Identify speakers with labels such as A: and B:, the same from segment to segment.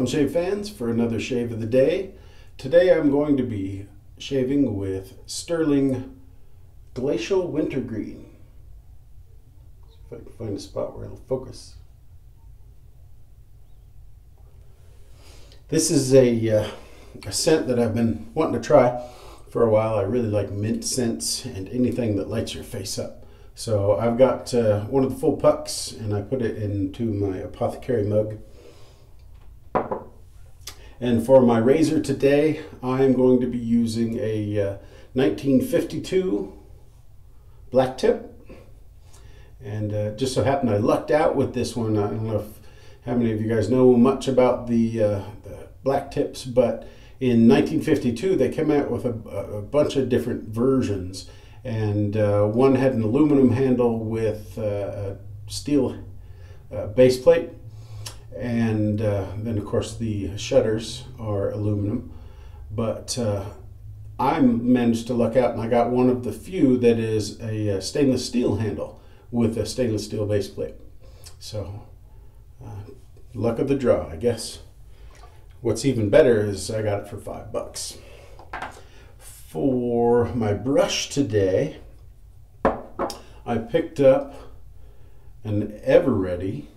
A: Welcome, shave fans, for another shave of the day. Today I'm going to be shaving with Stirling Glacial Wintergreen. See if I can find a spot where it'll focus. This is a scent that I've been wanting to try for a while. I really like mint scents and anything that lights your face up. So I've got one of the full pucks and I put it into my apothecary mug. And for my razor today, I'm going to be using a 1952 black tip. And just so happened I lucked out with this one. I don't know how many of you guys know much about the black tips, but in 1952 they came out with a bunch of different versions. And one had an aluminum handle with a steel base plate. And then of course the shutters are aluminum, but I managed to luck out and I got one of the few that is a stainless steel handle with a stainless steel base plate. So luck of the draw, I guess. What's even better is I got it for $5. For my brush today, I picked up an EverReady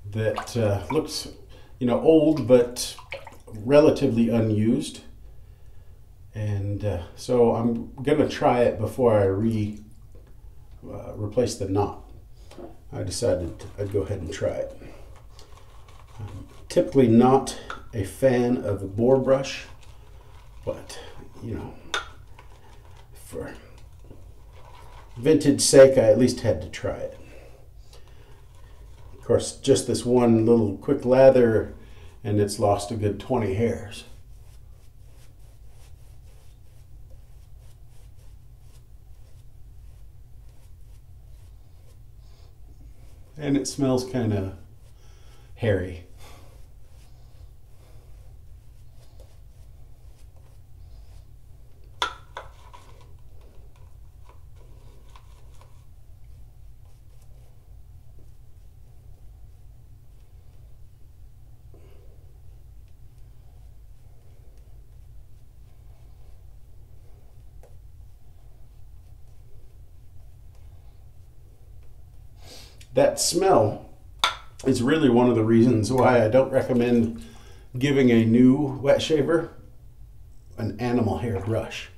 A: that looks, old but relatively unused, and so I'm gonna try it before I replace the knot. I decided I'd go ahead and try it. I'm typically not a fan of a boar brush, but for vintage sake, I at least had to try it. Of course, just this one little quick lather and it's lost a good 20 hairs. And it smells kind of hairy. That smell is really one of the reasons why I don't recommend giving a new wet shaver an animal hair brush.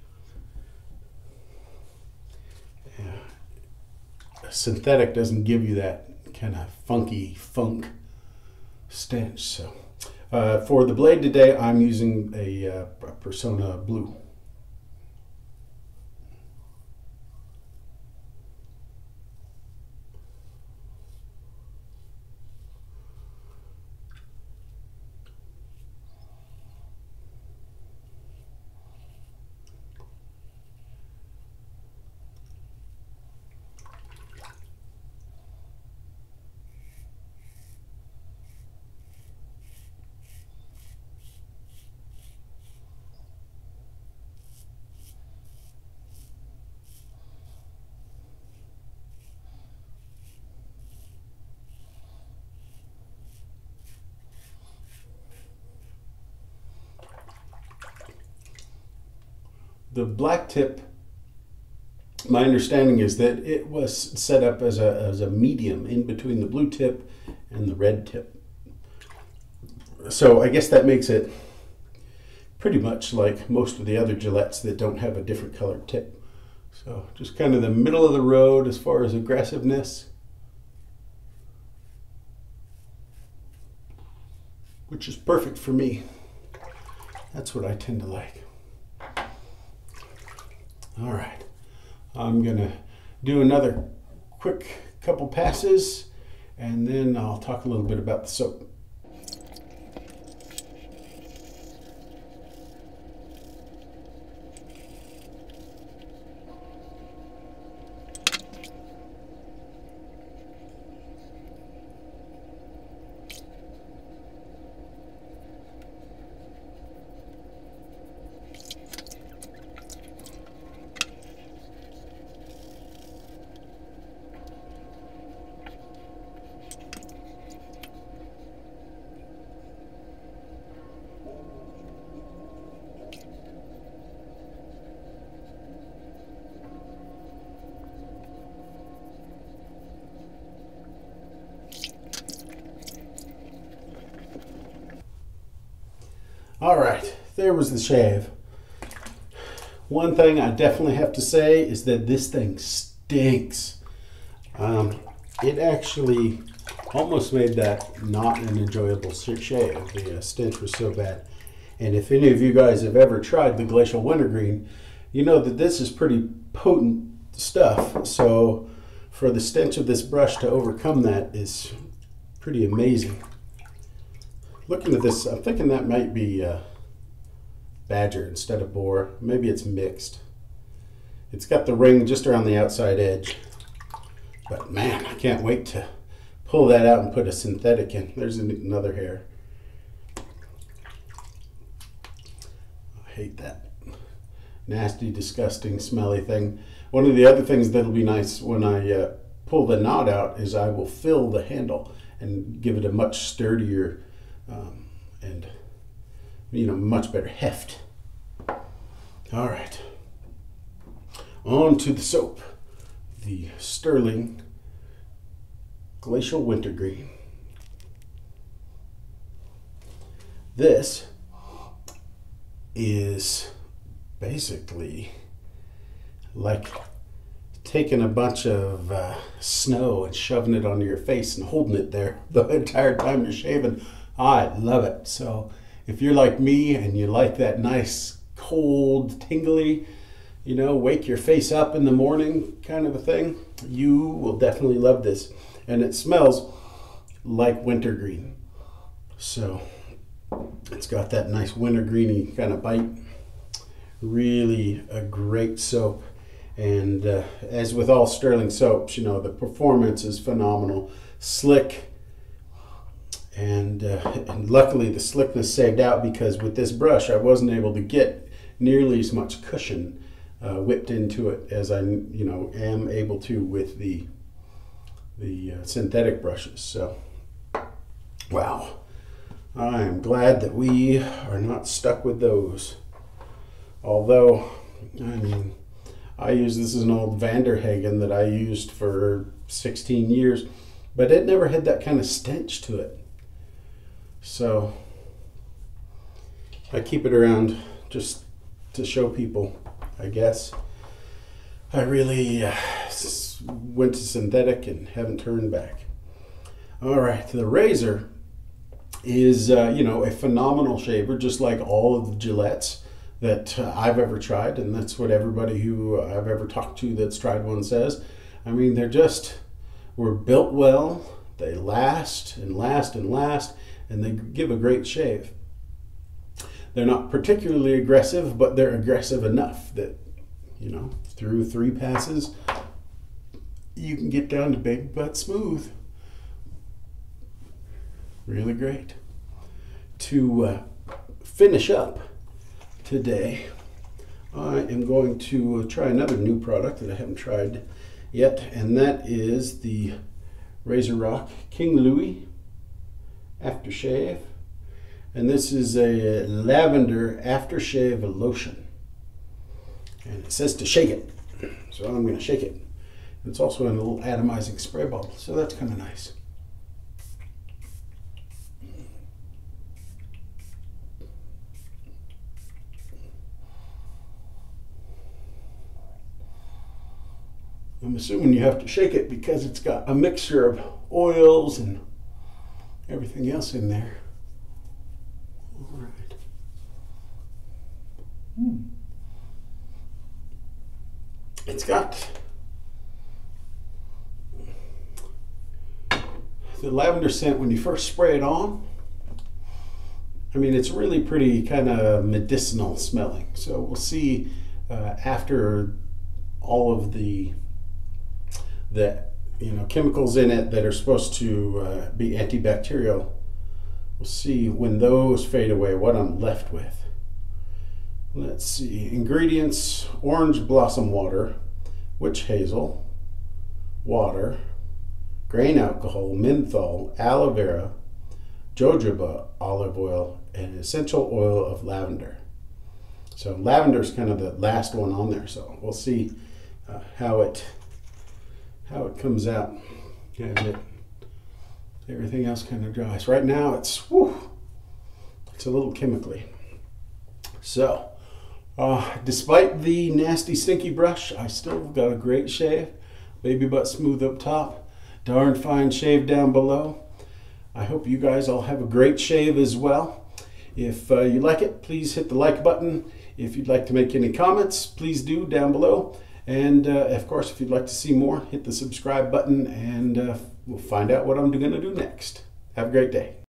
A: A synthetic doesn't give you that kind of funky funk stench. So for the blade today, I'm using a Persona Blue. The black tip, my understanding is that it was set up as a medium in between the blue tip and the red tip. So I guess that makes it pretty much like most of the other Gillettes that don't have a different colored tip. So just kind of the middle of the road as far as aggressiveness, which is perfect for me. That's what I tend to like. All right, I'm gonna do another quick couple passes and then I'll talk a little bit about the soap. there was the shave. One thing I definitely have to say is that this thing stinks. It actually almost made that not an enjoyable shave. The stench was so bad. And if any of you guys have ever tried the Glacial Wintergreen, you know that this is pretty potent stuff. So for the stench of this brush to overcome that is pretty amazing. Looking at this, I'm thinking that might be Badger instead of Boar. Maybe it's mixed. It's got the ring just around the outside edge. But man, I can't wait to pull that out and put a synthetic in. There's another hair. I hate that nasty, disgusting, smelly thing. One of the other things that'll be nice when I pull the knot out is I will fill the handle and give it a much sturdier and much better heft. All right, on to the soap. The Stirling Glacial Wintergreen. This is basically like taking a bunch of snow and shoving it onto your face and holding it there the entire time you're shaving. I love it. So if you're like me and you like that nice, cold, tingly, wake your face up in the morning kind of a thing, you will definitely love this. And it smells like wintergreen. So it's got that nice wintergreeny kind of bite. Really a great soap. And as with all Stirling soaps, the performance is phenomenal. Slick. And luckily the slickness saved out, because with this brush I wasn't able to get nearly as much cushion whipped into it as I am able to with the synthetic brushes. So wow, I am glad that we are not stuck with those. Although I use this as an old Vanderhagen that I used for 16 years, but it never had that kind of stench to it. So I keep it around just to show people, I guess. I really went to synthetic and haven't turned back. All right, the razor is a phenomenal shaver, just like all of the Gillettes that I've ever tried, and that's what everybody who I've ever talked to that's tried one says. We're built well, they last and last and last, and they give a great shave. They're not particularly aggressive, but they're aggressive enough that, through 3 passes, you can get down to big butt smooth. Really great. To finish up today, I am going to try another new product that I haven't tried yet, and that is the Razor Rock King Louis Aftershave. And this is a lavender aftershave lotion. And it says to shake it. So I'm going to shake it. It's also in a little atomizing spray bottle, so that's kind of nice. I'm assuming you have to shake it because it's got a mixture of oils and everything else in there. All right. It's got the lavender scent when you first spray it on. It's really pretty kind of medicinal smelling. So we'll see after all of the chemicals in it that are supposed to be antibacterial. We'll see when those fade away what I'm left with. Let's see. Ingredients: orange blossom water, witch hazel, water, grain alcohol, menthol, aloe vera, jojoba olive oil, and essential oil of lavender. So lavender is kind of the last one on there. So we'll see how it comes out as everything else kind of dries. Right now it's a little chemically. So, despite the nasty stinky brush, I still got a great shave. Baby butt smooth up top, darn fine shave down below. I hope you guys all have a great shave as well. If you like it, please hit the like button. If you'd like to make any comments, please do down below. And of course, if you'd like to see more, hit the subscribe button and we'll find out what I'm going to do next. Have a great day.